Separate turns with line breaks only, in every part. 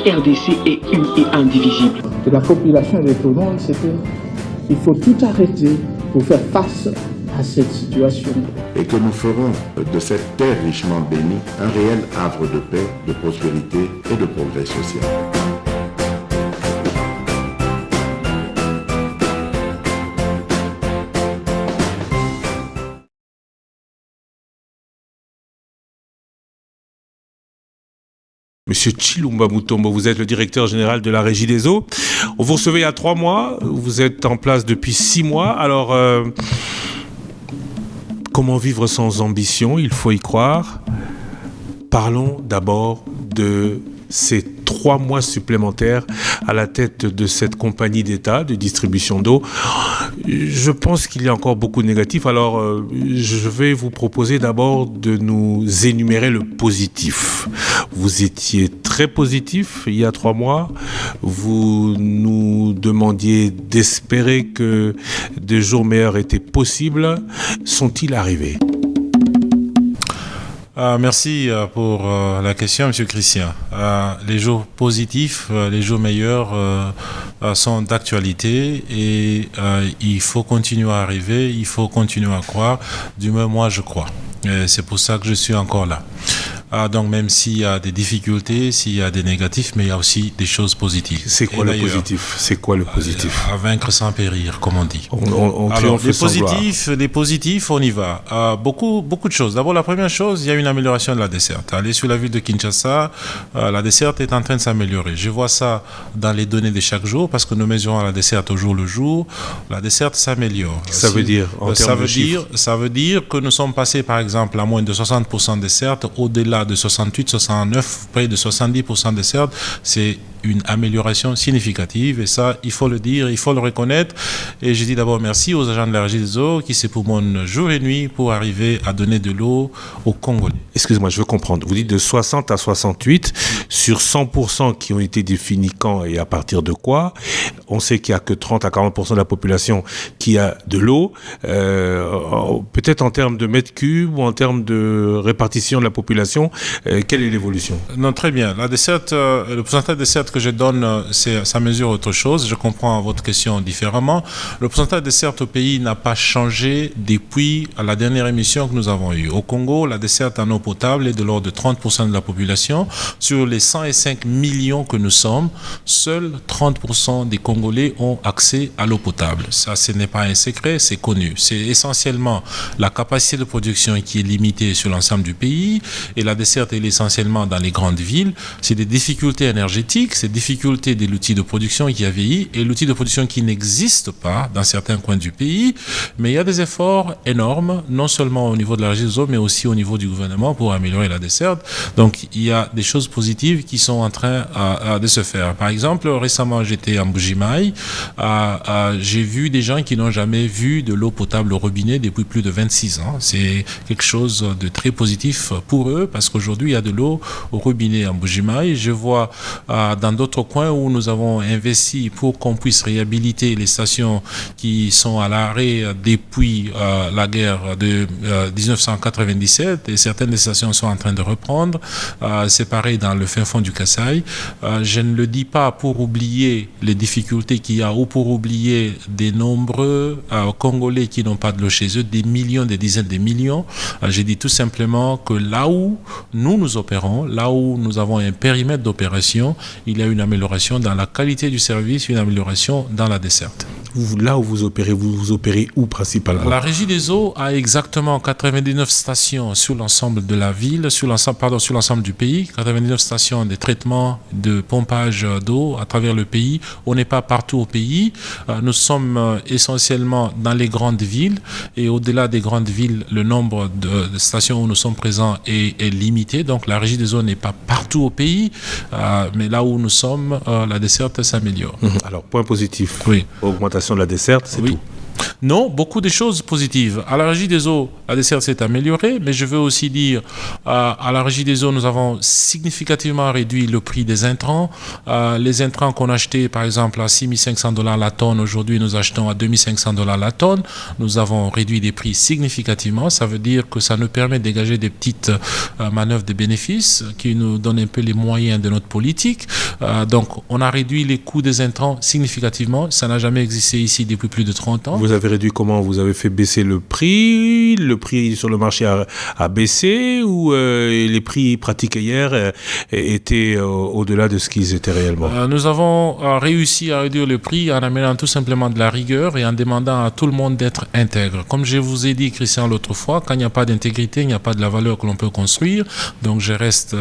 RDC est une et indivisible.
De la population et de tout le monde, c'est qu'il faut tout arrêter pour faire face à cette situation.
Et que nous ferons de cette terre richement bénie un réel havre de paix, de prospérité et de progrès social.
Monsieur Chilumba Mutombo, vous êtes le directeur général de la Régie des eaux. On vous recevait il y a 3 mois, vous êtes en place depuis 6 mois. Alors, comment vivre sans ambition? Il faut y croire. Parlons d'abord de ces 3 mois supplémentaires à la tête de cette compagnie d'État de distribution d'eau. Je pense qu'il y a encore beaucoup de négatifs. Alors, je vais vous proposer d'abord de nous énumérer le positif. Vous étiez très positif il y a 3 mois. Vous nous demandiez d'espérer que des jours meilleurs étaient possibles. Sont-ils arrivés ?
Merci pour la question, M. Christian. Les jours positifs, les jours meilleurs sont d'actualité et il faut continuer à arriver, il faut continuer à croire. Du moins, moi, je crois. Et c'est pour ça que je suis encore là. Donc même s'il y a des difficultés, s'il y a des négatifs, mais il y a aussi des choses positives.
C'est quoi le positif ? C'est quoi le positif ?
À vaincre sans périr, comme on dit.
Alors,
les positifs, on y va. Beaucoup de choses. D'abord, la première chose, il y a une amélioration de la desserte. Allez sur la ville de Kinshasa, la desserte est en train de s'améliorer. Je vois ça dans les données de chaque jour, parce que nous mesurons la desserte au jour le jour. La desserte s'améliore.
Ça veut dire, en termes de chiffres ?
Ça veut dire que nous sommes passés, par exemple, à moins de 60% de desserte, au-delà de 68, 69, près de 70% de desserte. C'est une amélioration significative et ça, il faut le dire, il faut le reconnaître. Et je dis d'abord merci aux agents de la Régie des eaux qui s'époumonnent jour et nuit pour arriver à donner de l'eau aux Congolais.
Excusez-moi, je veux comprendre. Vous dites de 60 à 68 sur 100% qui ont été définis quand et à partir de quoi. On sait qu'il n'y a que 30 à 40% de la population qui a de l'eau. Peut-être en termes de mètres cubes ou en termes de répartition de la population, quelle est l'évolution ?
Non, très bien. La desserte, le pourcentage de desserte que je donne, ça mesure autre chose. Je comprends votre question différemment. Le pourcentage de desserte au pays n'a pas changé depuis la dernière émission que nous avons eue. Au Congo, la desserte en eau potable est de l'ordre de 30% de la population. Sur les 105 millions que nous sommes, seuls 30% des Congolais ont accès à l'eau potable. Ça, ce n'est pas un secret, c'est connu. C'est essentiellement la capacité de production qui est limitée sur l'ensemble du pays et la desserte elle est essentiellement dans les grandes villes. C'est des difficultés énergétiques, c'est difficultés de l'outil de production qui a vieilli et l'outil de production qui n'existe pas dans certains coins du pays. Mais il y a des efforts énormes, non seulement au niveau de la Régie des eaux, mais aussi au niveau du gouvernement pour améliorer la desserte. Donc il y a des choses positives qui sont en train de se faire. Par exemple, récemment j'étais en Mbuji-Mayi, j'ai vu des gens qui n'ont jamais vu de l'eau potable au robinet depuis plus de 26 ans. C'est quelque chose de très positif pour eux parce qu'aujourd'hui il y a de l'eau au robinet en Mbuji-Mayi. Je vois dans d'autres coins où nous avons investi pour qu'on puisse réhabiliter les stations qui sont à l'arrêt depuis la guerre de 1997 et certaines des stations sont en train de reprendre. C'est pareil dans le fin fond du Kasaï. Je ne le dis pas pour oublier les difficultés qu'il y a ou pour oublier des nombreux Congolais qui n'ont pas de l'eau chez eux, des millions, des dizaines de millions. Je dis tout simplement que là où nous opérons, là où nous avons un périmètre d'opération, il y a une amélioration dans la qualité du service, une amélioration dans la desserte.
Là où vous opérez où principalement ?
La Régie des eaux a exactement 99 stations sur l'ensemble de la ville, sur l'ensemble du pays, 99 stations de traitement, de pompage d'eau à travers le pays. On n'est pas partout au pays. Nous sommes essentiellement dans les grandes villes et au-delà des grandes villes, le nombre de stations où nous sommes présents est limité. Donc la Régie des eaux n'est pas partout au pays, mais là où nous sommes, la desserte s'améliore.
Alors, point positif.
Oui.
Augmentation de la desserte, c'est
oui.
tout.
Non, beaucoup de choses positives. À la Régie des eaux, la desserte s'est améliorée, mais je veux aussi dire, à la Régie des eaux, nous avons significativement réduit le prix des intrants. Les intrants qu'on achetait, par exemple, à $6 500 la tonne, aujourd'hui, nous achetons à $2 500 la tonne. Nous avons réduit les prix significativement. Ça veut dire que ça nous permet de dégager des petites manœuvres de bénéfices qui nous donnent un peu les moyens de notre politique. Donc, on a réduit les coûts des intrants significativement. Ça n'a jamais existé ici depuis plus de 30 ans.
Vous avez réduit comment? Vous avez fait baisser le prix sur le marché a baissé, ou les prix pratiqués hier étaient au-delà de ce qu'ils étaient réellement?
Nous avons réussi à réduire le prix en amenant tout simplement de la rigueur et en demandant à tout le monde d'être intègre. Comme je vous ai dit, Christian, l'autre fois, quand il n'y a pas d'intégrité, il n'y a pas de la valeur que l'on peut construire. Donc je reste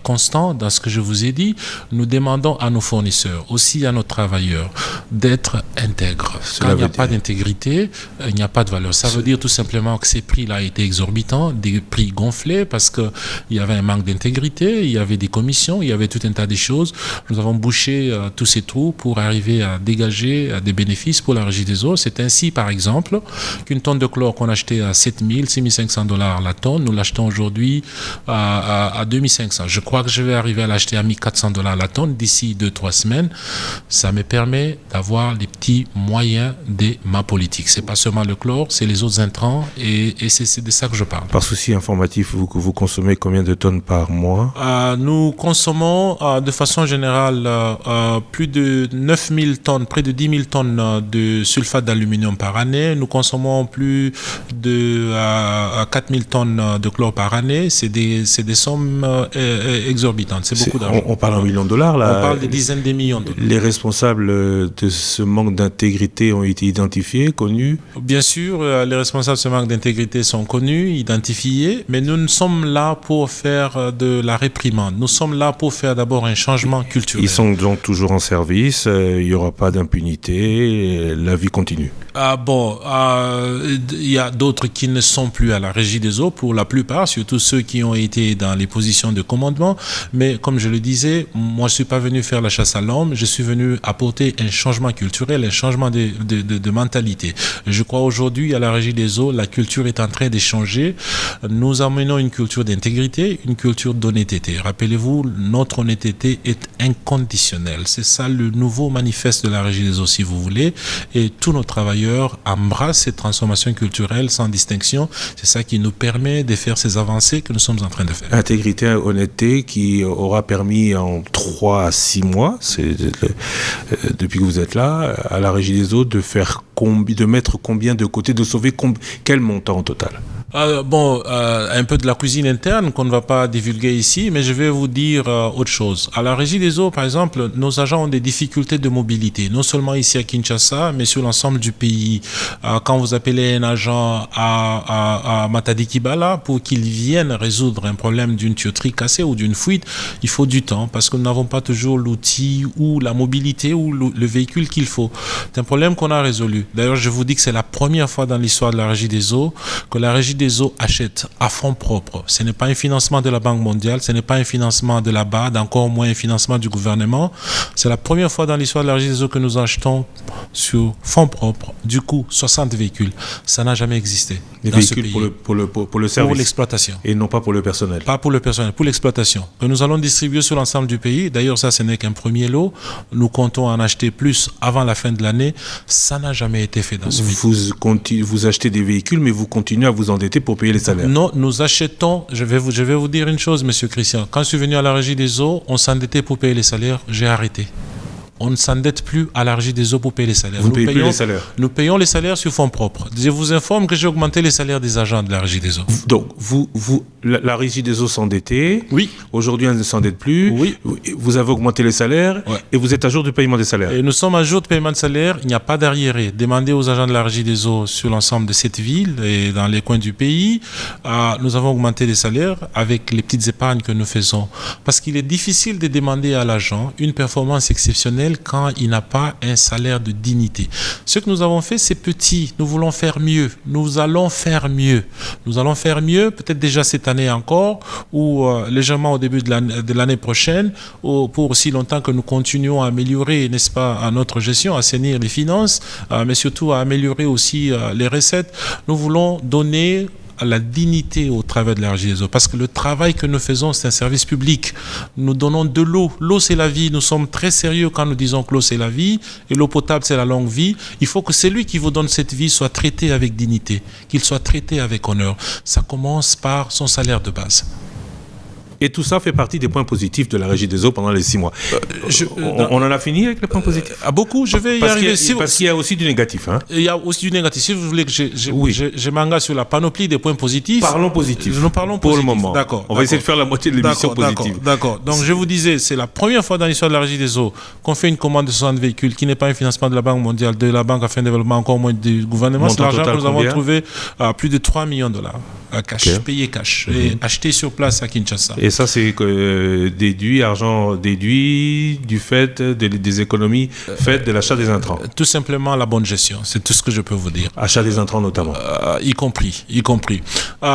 constant dans ce que je vous ai dit. Nous demandons à nos fournisseurs, aussi à nos travailleurs, d'être intègres. Quand il n'y a pas d'intégrité, il n'y a pas de valeur. Ça veut dire tout simplement que ces prix-là étaient exorbitants, des prix gonflés parce qu'il y avait un manque d'intégrité, il y avait des commissions, il y avait tout un tas de choses. Nous avons bouché tous ces trous pour arriver à dégager des bénéfices pour la Régie des eaux. C'est ainsi, par exemple, qu'une tonne de chlore qu'on achetait à $7 500 la tonne, nous l'achetons aujourd'hui à $2 500. Je crois que je vais arriver à l'acheter à $1 400 la tonne d'ici 2-3 semaines. Ça me permet d'avoir les petits moyens de ma politique. C'est pas seulement le chlore, c'est les autres intrants et c'est de ça que je parle.
Par souci informatif, vous consommez combien de tonnes par mois?
Nous consommons de façon générale plus de 9000 tonnes, près de 10 000 tonnes de sulfate d'aluminium par année. Nous consommons plus de 4000 tonnes de chlore par année. C'est des sommes exorbitantes. C'est beaucoup d'argent.
On parle en millions de dollars là.
On parle des dizaines de millions de dollars.
Les responsables de ce manque d'intégrité ont été identifiés, connus?
Bien sûr, les responsables de ce manque d'intégrité sont connus, identifiés, mais nous ne sommes là pour faire de la réprimande. Nous sommes là pour faire d'abord un changement culturel.
Ils sont donc toujours en service, il n'y aura pas d'impunité, la vie continue.
Il y a d'autres qui ne sont plus à la Régie des eaux, pour la plupart, surtout ceux qui ont été dans les positions de commandement. Mais comme je le disais, moi je ne suis pas venu faire la chasse à l'homme, je suis venu apporter un changement culturel, un changement de mentalité. Je crois aujourd'hui à la Régie des eaux, la culture est en train de changer. Nous amenons une culture d'intégrité, une culture d'honnêteté. Rappelez-vous, notre honnêteté est inconditionnelle. C'est ça le nouveau manifeste de la Régie des eaux, si vous voulez. Et tous nos travailleurs embrassent cette transformation culturelle sans distinction. C'est ça qui nous permet de faire ces avancées que nous sommes en train de faire.
Intégrité, honnêteté qui aura permis en 3 à 6 mois, depuis que vous êtes là, à la Régie des eaux, de mettre combien de côté, de sauver quel montant au total?
Un peu de la cuisine interne qu'on ne va pas divulguer ici, mais je vais vous dire autre chose. À la Régie des eaux, par exemple, nos agents ont des difficultés de mobilité, non seulement ici à Kinshasa, mais sur l'ensemble du pays. Quand vous appelez un agent à Matadi-Kibala pour qu'il vienne résoudre un problème d'une tuyauterie cassée ou d'une fuite, il faut du temps parce que nous n'avons pas toujours l'outil ou la mobilité ou le véhicule qu'il faut. C'est un problème qu'on a résolu. D'ailleurs, je vous dis que c'est la première fois dans l'histoire de la Régie des eaux que la Régie des eaux achète à fonds propres. Ce n'est pas un financement de la Banque mondiale, ce n'est pas un financement de la BAD, encore moins un financement du gouvernement. C'est la première fois dans l'histoire de la Régie des eaux que nous achetons sur fonds propres, du coup 60 véhicules. Ça n'a jamais existé.
Des véhicules pour le service.
Pour l'exploitation.
Et non pas pour le personnel.
Pas pour le personnel, pour l'exploitation. Que nous allons distribuer sur l'ensemble du pays. D'ailleurs, ça, ce n'est qu'un premier lot. Nous comptons en acheter plus avant la fin de l'année. Ça n'a jamais été fait dans ce pays.
Vous achetez des véhicules, mais vous continuez à vous endetter pour payer les salaires.
Non, nous achetons, je vais vous dire une chose, monsieur Christian. Quand je suis venu à la Régie des eaux, on s'endettait pour payer les salaires, j'ai arrêté. On ne s'endette plus à la Régie des eaux pour payer les salaires.
Vous ne payez plus les salaires?
Nous payons les salaires sur fonds propres. Je vous informe que j'ai augmenté les salaires des agents de la Régie des eaux.
Donc, la Régie des eaux s'endettait.
Oui.
Aujourd'hui, elle ne s'endette plus.
Oui.
Vous avez augmenté les salaires.
Ouais.
Et vous êtes à jour du paiement des salaires.
Et nous sommes à jour de paiement de salaire. Il n'y a pas d'arriéré. Demandez aux agents de la Régie des eaux sur l'ensemble de cette ville et dans les coins du pays. Nous avons augmenté les salaires avec les petites épargnes que nous faisons. Parce qu'il est difficile de demander à l'agent une performance exceptionnelle professionnel quand il n'a pas un salaire de dignité. Ce que nous avons fait, c'est petit. Nous voulons faire mieux. Nous allons faire mieux. Nous allons faire mieux, peut-être déjà cette année encore, ou légèrement au début de l'année prochaine, pour aussi longtemps que nous continuons à améliorer, n'est-ce pas, à notre gestion, à assainir les finances, mais surtout à améliorer aussi les recettes. Nous voulons donner la dignité au travail de la Régie des eaux, parce que le travail que nous faisons, c'est un service public. Nous donnons de l'eau. L'eau, c'est la vie. Nous sommes très sérieux quand nous disons que l'eau, c'est la vie, et l'eau potable, c'est la longue vie. Il faut que celui qui vous donne cette vie soit traité avec dignité, qu'il soit traité avec honneur. Ça commence par son salaire de base.
Et tout ça fait partie des points positifs de la Régie des eaux pendant les 6 mois. On en a fini avec les points positifs?
Beaucoup, je vais y arriver.
Parce qu'il y a aussi du négatif. Hein.
Il y a aussi du négatif. Si vous voulez que je m'engage sur la panoplie des points positifs.
Parlons positifs.
Nous parlons
pour
positif.
le moment.
D'accord.
On va essayer de faire la moitié de l'émission positive.
D'accord. Donc je vous disais, c'est la première fois dans l'histoire de la Régie des eaux qu'on fait une commande de 60 véhicules qui n'est pas un financement de la Banque mondiale, de la Banque afin de développement, encore moins du gouvernement. C'est l'argent que nous avons trouvé à plus de 3 millions de dollars. Cash, payé cash, et acheté sur place à Kinshasa.
Et ça, c'est argent déduit du fait des économies faites de l'achat des intrants.
Tout simplement la bonne gestion, c'est tout ce que je peux vous dire.
Achat des intrants notamment.
Y compris.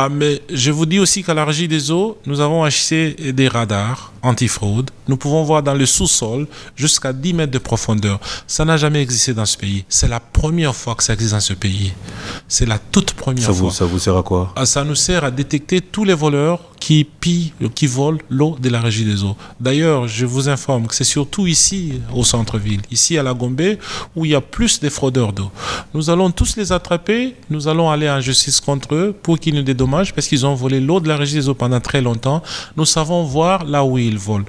Mais je vous dis aussi qu'à la Régie des eaux, nous avons acheté des radars antifraude. Nous pouvons voir dans le sous-sol jusqu'à 10 mètres de profondeur. Ça n'a jamais existé dans ce pays. C'est la première fois que ça existe dans ce pays. C'est la toute première fois.
Ça vous sert à quoi?
Ça nous sert à détecter tous les voleurs qui volent l'eau de la Régie des eaux. D'ailleurs, je vous informe que c'est surtout ici, au centre-ville, ici à la Gombe, où il y a plus de fraudeurs d'eau. Nous allons tous les attraper, nous allons aller en justice contre eux pour qu'ils nous dédommagent, parce qu'ils ont volé l'eau de la Régie des eaux pendant très longtemps. Nous savons voir là où ils volent.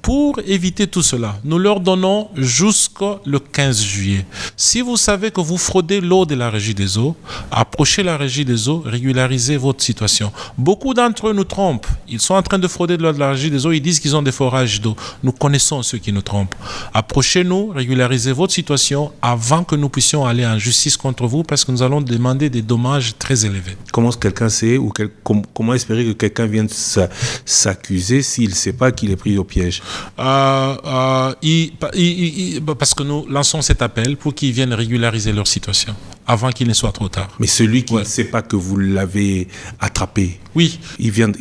Pour éviter tout cela, nous leur donnons jusqu'au 15 juillet. Si vous savez que vous fraudez l'eau de la Régie des eaux, approchez la Régie des eaux, régularisez votre situation. Beaucoup d'entre eux nous trompent. Ils sont en train de frauder de l'eau de la Régie des eaux, ils disent qu'ils ont des forages d'eau. Nous connaissons ceux qui nous trompent. Approchez-nous, régularisez votre situation avant que nous puissions aller en justice contre vous, parce que nous allons demander des dommages très élevés.
Comment quelqu'un sait, ou comment espérer que quelqu'un vienne s'accuser s'il ne sait pas qu'il est pris au piège?
Parce que nous lançons cet appel pour qu'ils viennent régulariser leur situation avant qu'il ne soit trop tard.
Mais celui qui ne sait pas que vous l'avez attrapé,
oui,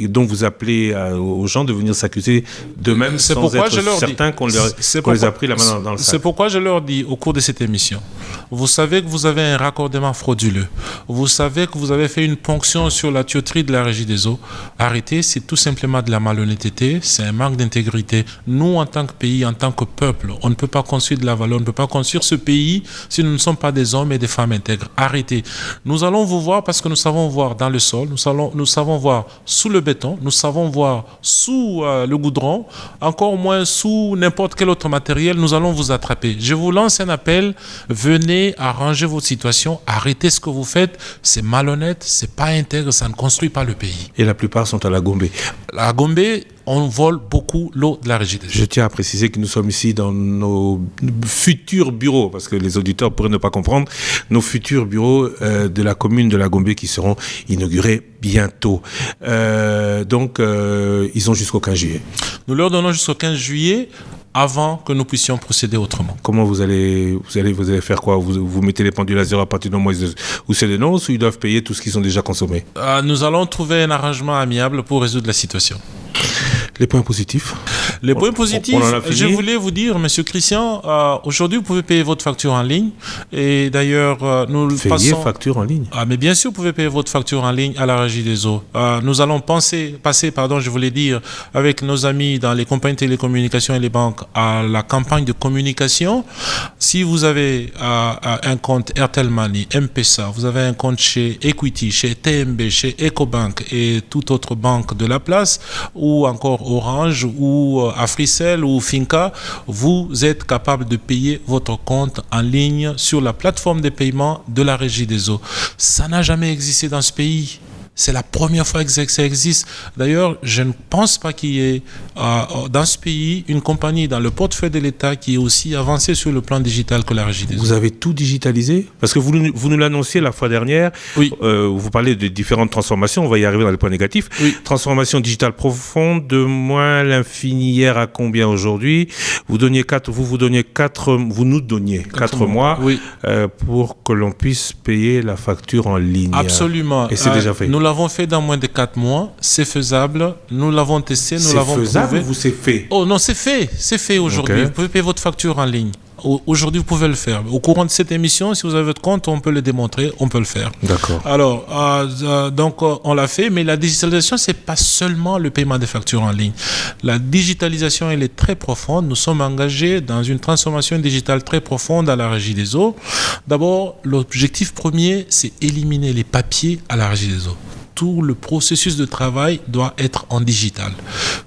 donc vous appelez aux gens de venir s'accuser d'eux-mêmes sans être certains qu'on les a pris la main dans le sac.
C'est pourquoi je leur dis au cours de cette émission, vous savez que vous avez un raccordement frauduleux, vous savez que vous avez fait une ponction sur la tuyauterie de la Régie des eaux. Arrêtez, c'est tout simplement de la malhonnêteté, c'est un manque d'intégrité. Nous, en tant que pays, en tant que peuple, on ne peut pas construire de la valeur, on ne peut pas construire ce pays si nous ne sommes pas des hommes et des femmes intègres. Arrêtez. Nous allons vous voir parce que nous savons voir dans le sol, nous savons voir sous le béton, nous savons voir sous le goudron, encore moins sous n'importe quel autre matériel. Nous allons vous attraper. Je vous lance un appel, venez arranger votre situation, arrêtez ce que vous faites, c'est malhonnête, c'est pas intègre, ça ne construit pas le pays.
Et la plupart sont à la Gombe.
La Gombe, on vole beaucoup l'eau de la Régie des eaux.
Je tiens à préciser que nous sommes ici dans nos futurs bureaux, parce que les auditeurs pourraient ne pas comprendre, nos futurs bureaux de la commune de la Gombe qui seront inaugurés bientôt. Donc, ils ont jusqu'au 15 juillet.
Nous leur donnons jusqu'au 15 juillet avant que nous puissions procéder autrement.
Comment vous allez faire quoi? Vous mettez les pendules à zéro à partir du moment où c'est dénonce, ou ils doivent payer tout ce qu'ils ont déjà consommé?
Nous allons trouver un arrangement amiable pour résoudre la situation.
Les points positifs?
Les points positifs, je voulais vous dire, Monsieur Christian, aujourd'hui, vous pouvez payer votre facture en ligne. Et d'ailleurs, nous passons...
facture en ligne?
Mais bien sûr, vous pouvez payer votre facture en ligne à la Régie des eaux. Nous allons passer, je voulais dire, avec nos amis dans les compagnies de télécommunications et les banques, à la campagne de communication. Si vous avez un compte Airtel Money, M-Pesa, vous avez un compte chez Equity, chez TMB, chez Ecobank et toute autre banque de la place, ou encore Orange ou Africell ou Finca, vous êtes capable de payer votre compte en ligne sur la plateforme de paiement de la Régie des eaux. Ça n'a jamais existé dans ce pays. C'est la première fois que ça existe. D'ailleurs, je ne pense pas qu'il y ait dans ce pays une compagnie dans le portefeuille de l'État qui est aussi avancée sur le plan digital que la Régie des eaux.
Vous avez tout digitalisé? Parce que vous nous l'annonciez la fois dernière.
Oui.
Vous parlez de différentes transformations. On va y arriver dans les points négatifs.
Oui.
Transformation digitale profonde, de moins l'infini hier à combien aujourd'hui? Vous nous donniez 4 mois
Oui.
pour que l'on puisse payer la facture en ligne.
Absolument.
Et c'est déjà fait.
Nous l'avons fait dans moins de 4 mois. C'est faisable. Nous l'avons testé. Nous l'avons prouvé.
C'est faisable ou c'est fait?
Oh non, c'est fait. C'est fait aujourd'hui.
Okay.
Vous pouvez payer votre facture en ligne. Aujourd'hui, vous pouvez le faire. Au courant de cette émission, si vous avez votre compte, on peut le démontrer, on peut le faire.
D'accord.
Alors, donc, on l'a fait, mais la digitalisation, c'est pas seulement le paiement des factures en ligne. La digitalisation, elle est très profonde. Nous sommes engagés dans une transformation digitale très profonde à la Régie des eaux. D'abord, l'objectif premier, c'est éliminer les papiers à la Régie des eaux. Tout le processus de travail doit être en digital.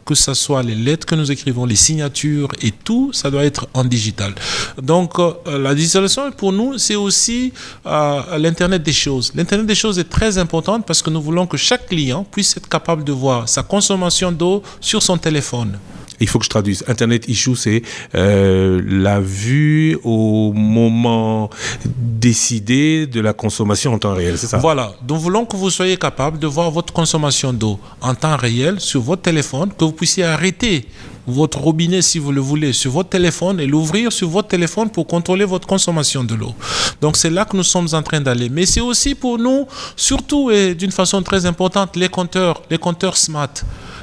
Que ce soit les lettres que nous écrivons, les signatures et tout, ça doit être en digital. Donc, la digitalisation, pour nous, c'est aussi l'Internet des choses. L'Internet des choses est très importante parce que nous voulons que chaque client puisse être capable de voir sa consommation d'eau sur son téléphone.
Il faut que je traduise. Internet issue, c'est la vue au moment décidé de la consommation en temps réel, c'est ça?
Voilà. Nous voulons que vous soyez capable de voir votre consommation d'eau en temps réel sur votre téléphone, que vous puissiez arrêter votre robinet, si vous le voulez, sur votre téléphone et l'ouvrir sur votre téléphone pour contrôler votre consommation de l'eau. Donc, c'est là que nous sommes en train d'aller. Mais c'est aussi pour nous, surtout et d'une façon très importante, les compteurs smart.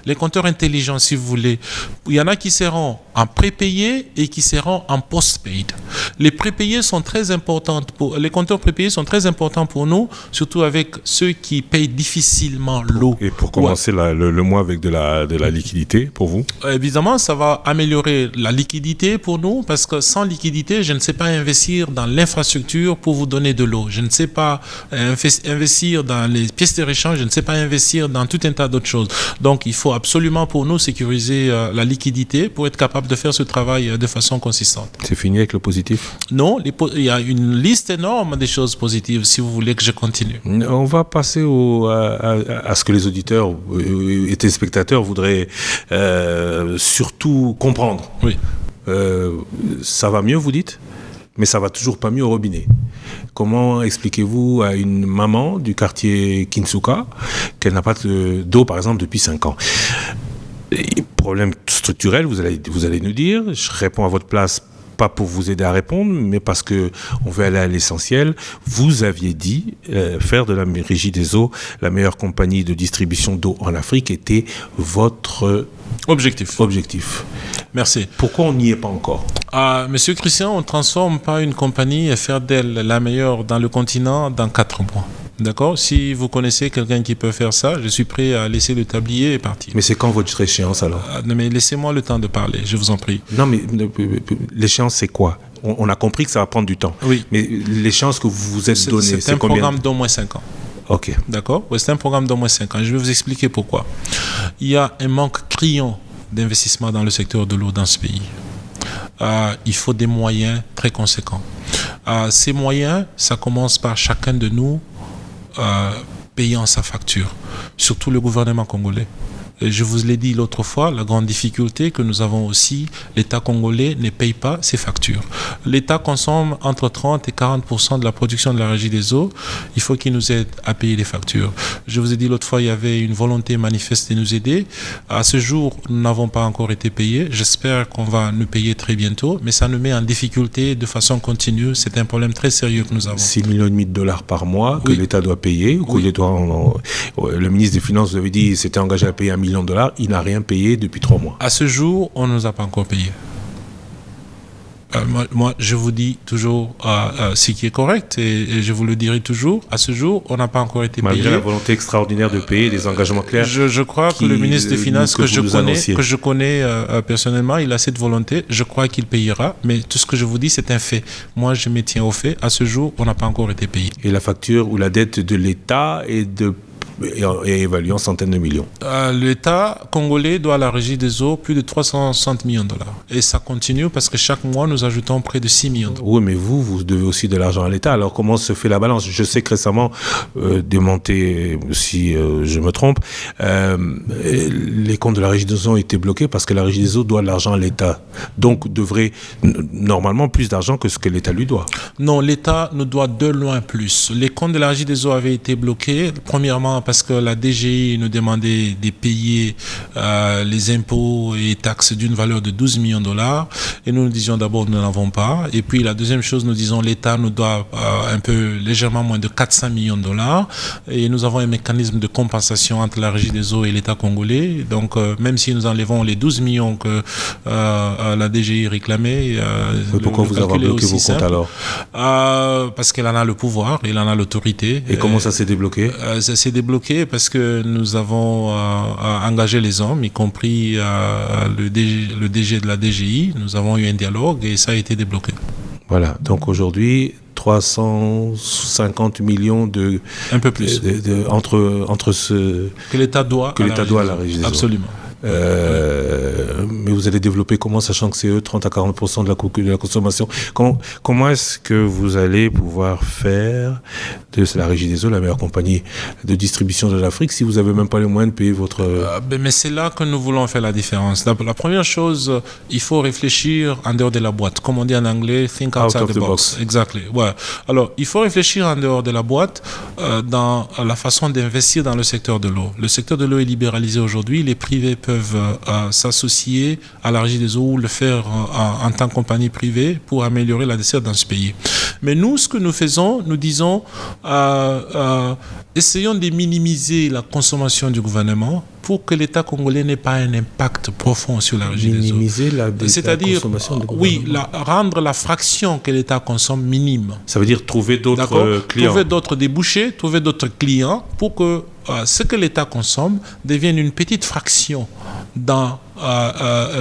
Les compteurs intelligents, si vous voulez. Il y en a qui seront en prépayé et qui seront en post-paid. Les prépayés sont très importants. Les compteurs prépayés sont très importants pour nous, surtout avec ceux qui payent difficilement l'eau.
Et pour commencer le mois avec de la liquidité, pour vous?
Évidemment, ça va améliorer la liquidité pour nous, parce que sans liquidité, je ne sais pas investir dans l'infrastructure pour vous donner de l'eau. Je ne sais pas investir dans les pièces de réchange, je ne sais pas investir dans tout un tas d'autres choses. Donc, il faut absolument pour nous sécuriser la liquidité pour être capable de faire ce travail de façon consistante.
C'est fini avec le positif? Non,
il y a une liste énorme des choses positives, si vous voulez que je continue.
On va passer à ce que les auditeurs et téléspectateurs voudraient surtout comprendre.
Oui.
Ça va mieux, vous dites, mais ça va toujours pas mieux au robinet. Comment expliquez-vous à une maman du quartier Kinsuka qu'elle n'a pas d'eau, par exemple, depuis 5 ans? Problème structurel, vous allez nous dire. Je réponds à votre place, pas pour vous aider à répondre, mais parce qu'on veut aller à l'essentiel. Vous aviez dit faire de la Régie des eaux la meilleure compagnie de distribution d'eau en Afrique était votre objectif.
Merci.
Pourquoi on n'y est pas encore?
Monsieur Christian, on ne transforme pas une compagnie et faire d'elle la meilleure dans le continent dans 4 mois. D'accord? Si vous connaissez quelqu'un qui peut faire ça, je suis prêt à laisser le tablier et partir.
Mais c'est quand votre échéance alors?
Non, mais laissez-moi le temps de parler, je vous en prie.
Non, mais l'échéance, c'est quoi? On a compris que ça va prendre du temps.
Oui.
Mais l'échéance que vous vous êtes donnée,
c'est un
combien?
programme d'au moins 5 ans.
Ok.
D'accord? Oui, c'est un programme d'au moins 5 ans. Je vais vous expliquer pourquoi. Il y a un manque criant d'investissement dans le secteur de l'eau dans ce pays. Il faut des moyens très conséquents. Ces moyens, ça commence par chacun de nous payant sa facture, surtout le gouvernement congolais. Et je vous l'ai dit l'autre fois, la grande difficulté que nous avons aussi, l'État congolais ne paye pas ses factures. L'État consomme entre 30 et 40% de la production de la Régie des eaux. Il faut qu'il nous aide à payer les factures. Je vous ai dit l'autre fois, il y avait une volonté manifeste de nous aider. À ce jour, nous n'avons pas encore été payés. J'espère qu'on va nous payer très bientôt, mais ça nous met en difficulté de façon continue. C'est un problème très sérieux que nous avons.
6,5 millions de dollars par mois que l'État doit payer. Que le ministre des Finances vous avait dit qu'il s'était engagé à payer $1 million. Il n'a rien payé depuis 3 mois.
À ce jour, on ne nous a pas encore payé. Moi, je vous dis toujours ce qui est correct et je vous le dirai toujours. À ce jour, on n'a pas encore été payé.
Malgré la volonté extraordinaire de payer des engagements clairs.
Je crois que le ministre des Finances que je connais personnellement, il a cette volonté. Je crois qu'il payera. Mais tout ce que je vous dis, c'est un fait. Moi, je me tiens au fait. À ce jour, on n'a pas encore été payé.
Et la facture ou la dette de l'État est de et évalué en centaines de millions.
L'État congolais doit à la Régie des eaux plus de 360 millions de dollars. Et ça continue parce que chaque mois, nous ajoutons près de 6 millions de dollars.
Oui, mais vous devez aussi de l'argent à l'État. Alors, comment se fait la balance? Je sais que récemment, démonté, si je me trompe, les comptes de la Régie des eaux ont été bloqués parce que la Régie des eaux doit de l'argent à l'État. Donc, devrait normalement plus d'argent que ce que l'État lui doit.
Non, l'État nous doit de loin plus. Les comptes de la Régie des eaux avaient été bloqués. Premièrement, parce que la DGI nous demandait de payer les impôts et taxes d'une valeur de 12 millions de dollars. Et nous disions d'abord, nous n'en avons pas. Et puis, la deuxième chose, nous disons, l'État nous doit un peu légèrement moins de 400 millions de dollars. Et nous avons un mécanisme de compensation entre la Régie des eaux et l'État congolais. Donc, même si nous enlevons les 12 millions que la DGI réclamait...
pourquoi vous avez bloqué vos comptes alors?
Parce qu'elle en a le pouvoir, elle en a l'autorité.
Et comment ça s'est débloqué?
Ça s'est débloqué parce que nous avons engagé les hommes, y compris le DG de la DGI. Nous avons eu un dialogue et ça a été débloqué.
Voilà, donc aujourd'hui, 350 millions de...
Un peu plus.
Entre ce...
Que l'État doit
à la Régie des eaux.
Absolument.
Mais vous allez développer comment, sachant que c'est eux 30 à 40% de la consommation? Comment est-ce que vous allez pouvoir faire de la Régie des eaux la meilleure compagnie de distribution de l'Afrique si vous n'avez même pas les moyens de payer votre...
Mais c'est là que nous voulons faire la différence. La première chose, il faut réfléchir en dehors de la boîte. Comme on dit en anglais, think outside the box. Exactly. Ouais. Alors, il faut réfléchir en dehors de la boîte dans la façon d'investir dans le secteur de l'eau. Le secteur de l'eau est libéralisé aujourd'hui. Les privés peuvent s'associer à la Régie des eaux ou le faire en tant que compagnie privée pour améliorer la desserte dans ce pays. Mais nous, ce que nous faisons, nous disons, essayons de minimiser la consommation du gouvernement pour que l'État congolais n'ait pas un impact profond sur la Régie des eaux.
Minimiser la consommation du gouvernement.
Oui, rendre la fraction que l'État consomme minime.
Ça veut dire trouver d'autres clients.
Trouver d'autres débouchés, trouver d'autres clients pour que ce que l'État consomme devienne une petite fraction dans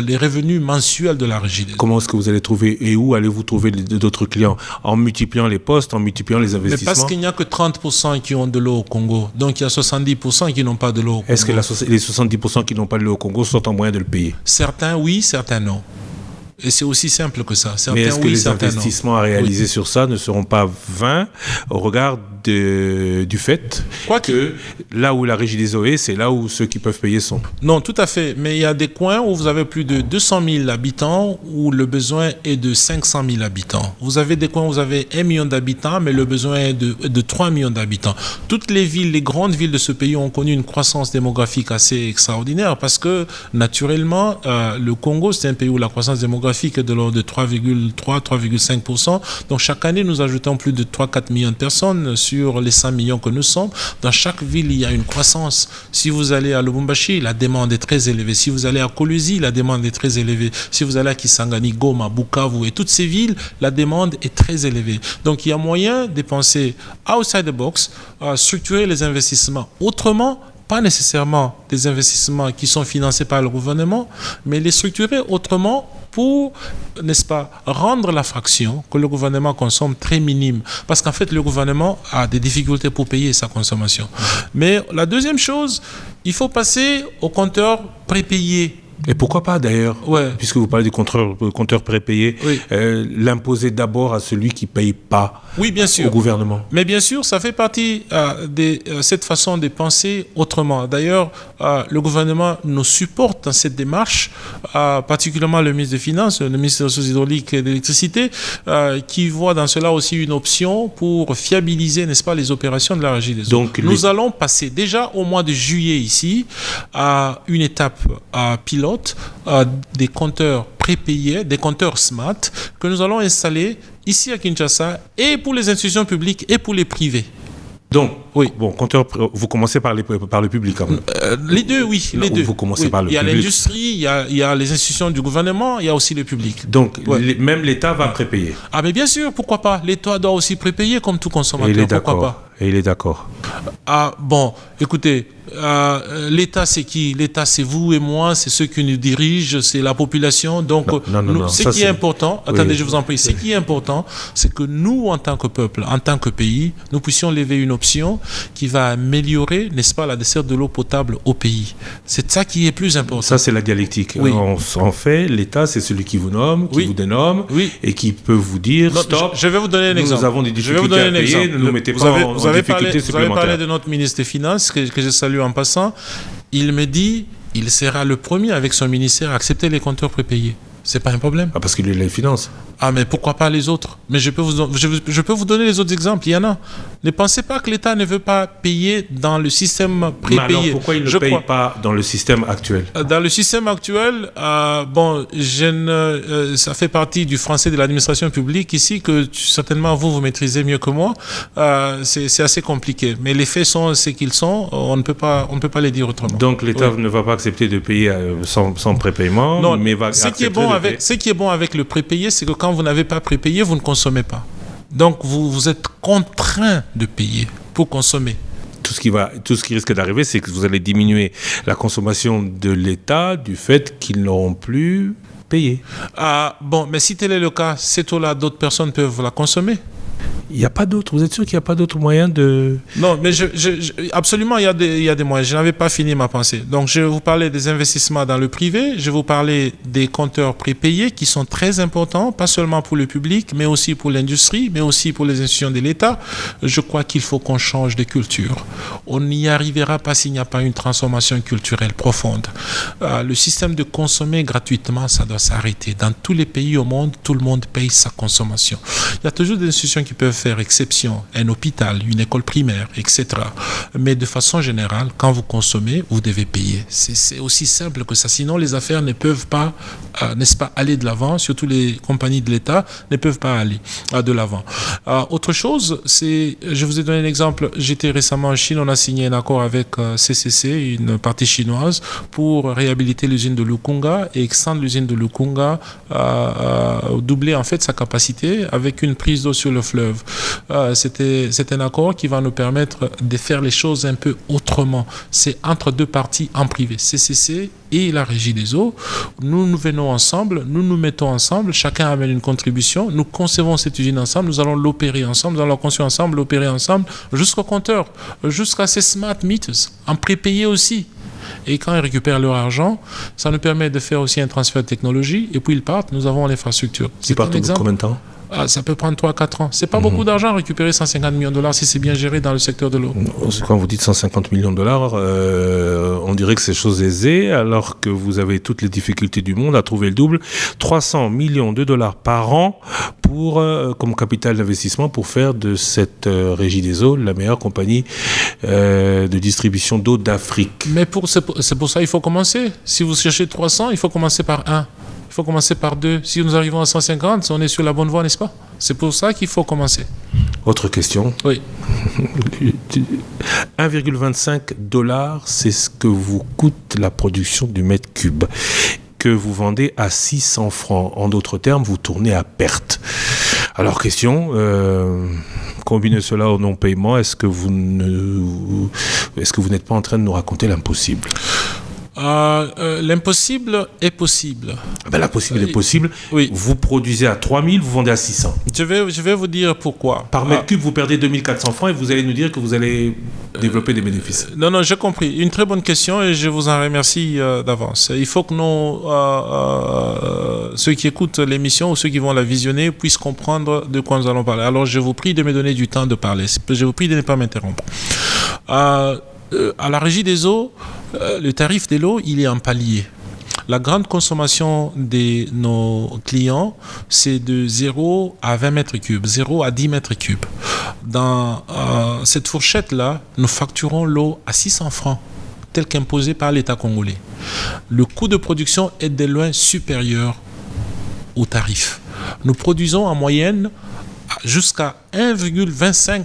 les revenus mensuels de la Régie des eaux.
Comment est-ce que vous allez trouver et où allez-vous trouver d'autres clients? En multipliant les postes, en multipliant les investissements?
Mais parce qu'il n'y a que 30% qui ont de l'eau au Congo. Donc il y a 70% qui n'ont pas de l'eau au Congo.
Est-ce que les 70% qui n'ont pas de l'eau au Congo sont en moyen de le payer?
Certains oui, certains non. Et c'est aussi simple que ça. Certains,
mais est-ce que les investissements à réaliser sur ça ne seront pas vains au regard du fait que là où la Régie des eaux est, c'est là où ceux qui peuvent payer sont?
Non, tout à fait. Mais il y a des coins où vous avez plus de 200 000 habitants où le besoin est de 500 000 habitants. Vous avez des coins où vous avez 1 million d'habitants, mais le besoin est de 3 millions d'habitants. Toutes les villes, les grandes villes de ce pays ont connu une croissance démographique assez extraordinaire parce que, naturellement, le Congo, c'est un pays où la croissance démographique est de l'ordre de 3,5%. Donc, chaque année, nous ajoutons plus de 3-4 millions de personnes sur les 100 millions que nous sommes. Dans chaque ville, il y a une croissance. Si vous allez à Lubumbashi, la demande est très élevée. Si vous allez à Kolwezi, la demande est très élevée. Si vous allez à Kisangani, Goma, Bukavu et toutes ces villes, la demande est très élevée. Donc, il y a moyen de penser outside the box, structurer les investissements autrement, pas nécessairement des investissements qui sont financés par le gouvernement, mais les structurer autrement pour, n'est-ce pas, rendre la fraction que le gouvernement consomme très minime. Parce qu'en fait, le gouvernement a des difficultés pour payer sa consommation. Mais la deuxième chose, il faut passer au compteur prépayé.
Et pourquoi pas d'ailleurs, puisque vous parlez du compteur prépayé, l'imposer d'abord à celui qui ne paye pas
bien sûr.
Au gouvernement.
Mais bien sûr, ça fait partie de cette façon de penser autrement. D'ailleurs, le gouvernement nous supporte dans cette démarche, particulièrement le ministre des Finances, le ministre des Ressources hydrauliques et de l'électricité, qui voit dans cela aussi une option pour fiabiliser, n'est-ce pas, les opérations de la Régie des eaux. Donc, nous allons passer déjà au mois de juillet ici à une étape pilote, des compteurs prépayés, des compteurs smart que nous allons installer ici à Kinshasa et pour les institutions publiques et pour les privés.
Donc, compteur, vous commencez par le public quand même.
Les deux, oui. Les deux.
Vous commencez par le public.
Il y a l'industrie, il y a les institutions du gouvernement, il y a aussi le public.
Donc, même l'État va prépayer.
Ah, mais bien sûr, pourquoi pas? L'État doit aussi prépayer comme tout consommateur.
Il est
pourquoi pas?
et il est d'accord.
Ah, bon, écoutez, l'État c'est qui? L'État c'est vous et moi, c'est ceux qui nous dirigent, c'est la population. Donc,
non,
ce qui est important, attendez,
oui.
je vous en prie, ce qui est important, c'est que nous, en tant que peuple, en tant que pays, nous puissions lever une option qui va améliorer, n'est-ce pas, la desserte de l'eau potable au pays. C'est ça qui est plus important.
Ça, c'est la dialectique.
Oui.
En fait, l'État, c'est celui qui vous nomme, qui
Oui.
vous dénomme,
Oui.
et qui peut vous dire
Non,
stop.
je vais vous donner un exemple.
Nous avons des
Je vais vous
difficultés
donner
à
un
payer,
exemple.
ne nous mettez
Vous
pas
avez-
en
vous avez
difficulté
parlé- Vous avez
supplémentaire.
parlé de notre ministre des Finances, que je salue en passant. Il me dit, il sera le premier avec son ministère à accepter les compteurs prépayés. C'est pas un problème.
Ah, parce qu'il est les finances.
Ah, mais pourquoi pas les autres? Mais je peux vous donner les autres exemples. Il y en a. Ne pensez pas que l'État ne veut pas payer dans le système
Mais
prépayé.
alors, pourquoi il ne
Je
paye
crois.
pas dans le système actuel?
Dans le système actuel, bon, ça fait partie du français de l'administration publique ici que certainement vous maîtrisez mieux que moi. C'est assez compliqué. Mais les faits sont ce qu'ils sont. On ne peut pas les dire autrement.
Donc l'État
Oui.
ne va pas accepter de payer sans prépaiement,
Non,
mais va
ce qui est
accepter
bon
de
avec,
payer.
ce qui est bon avec le prépayé, c'est que quand vous n'avez pas prépayé, vous ne consommez pas. Donc vous êtes contraint de payer pour consommer.
Tout ce qui risque d'arriver, c'est que vous allez diminuer la consommation de l'État du fait qu'ils n'auront plus payé.
Bon, mais si tel est le cas, cette eau-là, d'autres personnes peuvent la consommer.
Il n'y a pas d'autre. Vous êtes sûr qu'il n'y a pas d'autre moyen de...
Non, mais absolument, il y a des moyens. Je n'avais pas fini ma pensée. Donc, je vais vous parler des investissements dans le privé. Je vais vous parler des compteurs prépayés qui sont très importants, pas seulement pour le public, mais aussi pour l'industrie, mais aussi pour les institutions de l'État. Je crois qu'il faut qu'on change de culture. On n'y arrivera pas s'il n'y a pas une transformation culturelle profonde. Le système de consommer gratuitement, ça doit s'arrêter. Dans tous les pays au monde, tout le monde paye sa consommation. Il y a toujours des institutions qui peuvent faire exception, un hôpital, une école primaire, etc. Mais de façon générale, quand vous consommez, vous devez payer. C'est aussi simple que ça. Sinon, les affaires ne peuvent pas, n'est-ce pas, aller de l'avant. Surtout les compagnies de l'État ne peuvent pas aller de l'avant. Autre chose, je vous ai donné un exemple. J'étais récemment en Chine, on a signé un accord avec CCC, une partie chinoise, pour réhabiliter l'usine de Lukunga et extendre l'usine de Lukunga, doubler en fait sa capacité avec une prise d'eau sur le fleuve. C'est un accord qui va nous permettre de faire les choses un peu autrement. C'est entre deux parties en privé, CCC et la Régie des eaux. Nous venons ensemble, nous nous mettons ensemble, chacun amène une contribution, nous concevons cette usine ensemble, nous allons l'opérer ensemble, nous allons la construire ensemble, l'opérer ensemble, jusqu'au compteur, jusqu'à ces smart meters, en prépayé aussi. Et quand ils récupèrent leur argent, ça nous permet de faire aussi un transfert de technologie, et puis ils partent, nous avons l'infrastructure.
C'est partout de combien de temps?
Ça peut prendre 3-4 ans. C'est pas beaucoup d'argent à récupérer 150 millions de dollars si c'est bien géré dans le secteur de l'eau.
Quand vous dites 150 millions de dollars, on dirait que c'est chose aisée, alors que vous avez toutes les difficultés du monde à trouver le double. 300 millions de dollars par an comme capital d'investissement pour faire de cette Régie des eaux la meilleure compagnie de distribution d'eau d'Afrique.
Mais c'est pour ça qu'il faut commencer. Si vous cherchez 300, il faut commencer par 1. Il faut commencer par 2. Si nous arrivons à 150, on est sur la bonne voie, n'est-ce pas? C'est pour ça qu'il faut commencer.
Autre question.
Oui.
1,25 $, c'est ce que vous coûte la production du mètre cube, que vous vendez à 600 francs. En d'autres termes, vous tournez à perte. Alors, question, combinez cela au non-paiement, est-ce que vous n'êtes pas en train de nous raconter l'impossible?
L'impossible est possible.
L'impossible est possible.
Oui.
Vous produisez à 3000, vous vendez à 600.
Je vais vous dire pourquoi.
Par mètre cube, vous perdez 2400 francs et vous allez nous dire que vous allez développer des bénéfices.
Non, j'ai compris. Une très bonne question et je vous en remercie d'avance. Il faut que ceux qui écoutent l'émission ou ceux qui vont la visionner puissent comprendre de quoi nous allons parler. Alors, je vous prie de me donner du temps de parler. Je vous prie de ne pas m'interrompre. À la Régie des eaux, le tarif de l'eau, il est en palier. La grande consommation de nos clients, c'est de 0 à 20 mètres cubes, 0 à 10 mètres cubes. Dans cette fourchette-là, nous facturons l'eau à 600 francs, tel qu'imposé par l'État congolais. Le coût de production est de loin supérieur au tarif. Nous produisons en moyenne jusqu'à $1,25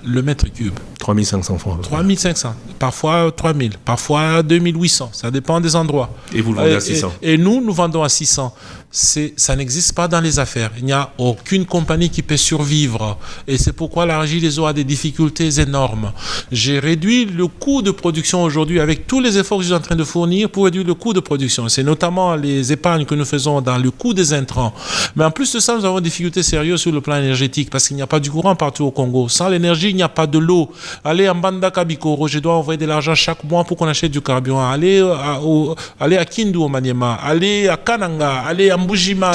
le mètre cube.
3500 francs.
3500, parfois 3000, parfois 2800, ça dépend des endroits.
Et vous le vendez à 600.
Et nous vendons à 600. Ça n'existe pas dans les affaires. Il n'y a aucune compagnie qui peut survivre. Et c'est pourquoi la Régie des eaux a des difficultés énormes. J'ai réduit le coût de production aujourd'hui avec tous les efforts que je suis en train de fournir pour réduire le coût de production. C'est notamment les épargnes que nous faisons dans le coût des intrants. Mais en plus de ça, nous avons des difficultés sérieuses sur le plan énergétique parce qu'il n'y a pas du courant partout au Congo. Sans l'énergie, il n'y a pas de l'eau. Allez en Banda Kabikoro, je dois envoyer de l'argent chaque mois pour qu'on achète du carburant. Allez à Kindu au Maniema, allez à Kananga, allez à Mbujimai.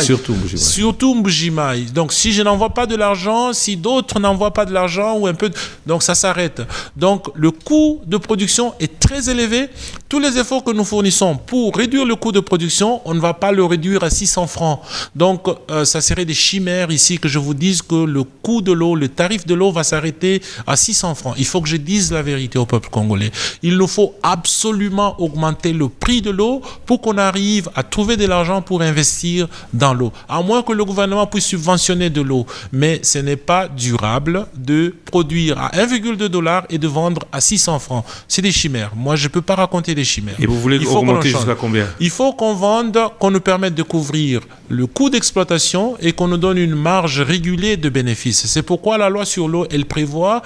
Surtout Mbujimai. Donc si je n'envoie pas de l'argent, si d'autres n'envoient pas de l'argent ou un peu, donc ça s'arrête. Donc le coût de production est très élevé. Tous les efforts que nous fournissons pour réduire le coût de production, on ne va pas le réduire à 600 francs. Donc ça serait des chimères ici que je vous dise que le coût de l'eau, le tarif de l'eau va s'arrêter à 600 francs. Il faut que je dise la vérité au peuple congolais. Il nous faut absolument augmenter le prix de l'eau pour qu'on arrive à trouver de l'argent pour investir dans l'eau. À moins que le gouvernement puisse subventionner de l'eau. Mais ce n'est pas durable de produire à $1,2 et de vendre à 600 francs. C'est des chimères. Moi, je ne peux pas raconter des chimères.
Et vous voulez augmenter jusqu'à combien?
Il faut qu'on vende, qu'on nous permette de couvrir le coût d'exploitation et qu'on nous donne une marge régulée de bénéfices. C'est pourquoi la loi sur l'eau, elle prévoit,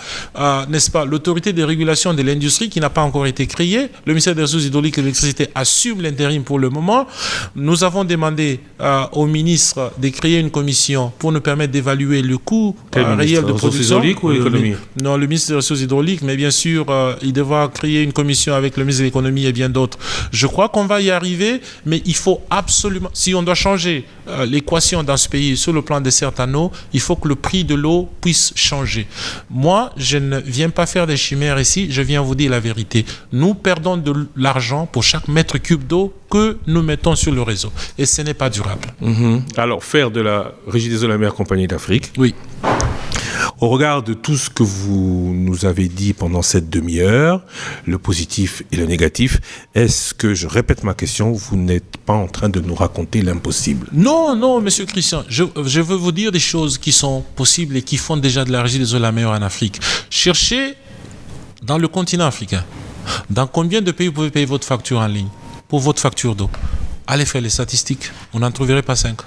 n'est-ce pas, l'autorité de régulation de l'industrie qui n'a pas encore été créée. Le ministère des Ressources hydrauliques et de l'électricité assume l'intérim pour le moment. Nous avons demandé au ministre de créer une commission pour nous permettre d'évaluer le coût réel de production.
Ressources hydrauliques ou économie?
Non, le ministre des Ressources hydrauliques, mais bien sûr, il devra créer une commission avec le ministre de l'économie et bien d'autres. Je crois qu'on va y arriver, mais il faut absolument, si on doit changer l'équation dans ce pays sur le plan des certes anneaux, il faut que le prix de l'eau puisse changer. Moi, je ne viens pas faire des chimères ici, je viens vous dire la vérité. Nous perdons de l'argent pour chaque mètre cube d'eau que nous mettons sur le réseau. Et ce n'est pas durable.
Alors, faire de la Régie des eaux de la mer Compagnie d'Afrique.
Oui.
Au regard de tout ce que vous nous avez dit pendant cette demi-heure, le positif et le négatif, est-ce que, je répète ma question, vous n'êtes pas en train de nous raconter l'impossible?
Non, non, monsieur Christian, je veux vous dire des choses qui sont possibles et qui font déjà de la Régie des eaux de la mer en Afrique. Cherchez dans le continent africain, dans combien de pays vous pouvez payer votre facture en ligne, pour votre facture d'eau? Allez faire les statistiques, vous n'en trouverez pas 5.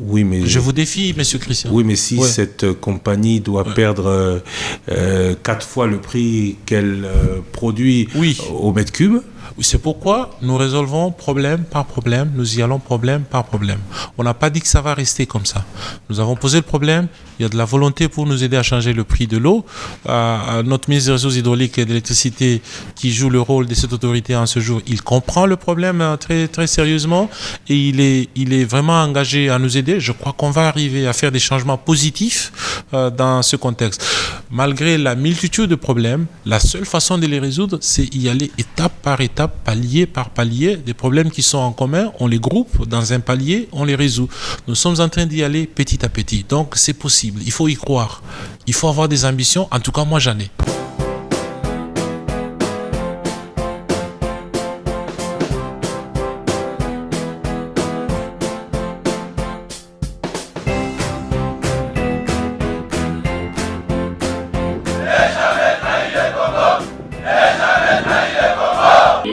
Oui, mais
je vous défie, monsieur Christian.
Oui, mais si cette compagnie doit perdre 4 fois le prix qu'elle produit au mètre cube.
C'est pourquoi nous résolvons problème par problème, nous y allons problème par problème. On n'a pas dit que ça va rester comme ça. Nous avons posé le problème, il y a de la volonté pour nous aider à changer le prix de l'eau. Notre ministre des Ressources hydrauliques et de l'électricité, qui joue le rôle de cette autorité en ce jour, il comprend le problème très, très sérieusement et il est vraiment engagé à nous aider. Je crois qu'on va arriver à faire des changements positifs dans ce contexte. Malgré la multitude de problèmes, la seule façon de les résoudre, c'est y aller étape par étape, palier par palier. Des problèmes qui sont en commun, on les groupe dans un palier, on les résout. Nous sommes en train d'y aller petit à petit. Donc c'est possible, il faut y croire. Il faut avoir des ambitions, en tout cas moi j'en ai.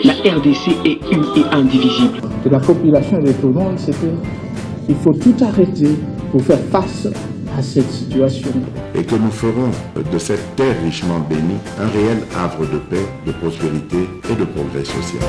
La RDC est une et indivisible.
De la population et de tout le monde, c'est qu'il faut tout arrêter pour faire face à cette situation.
Et que nous ferons de cette terre richement bénie un réel havre de paix, de prospérité et de progrès social.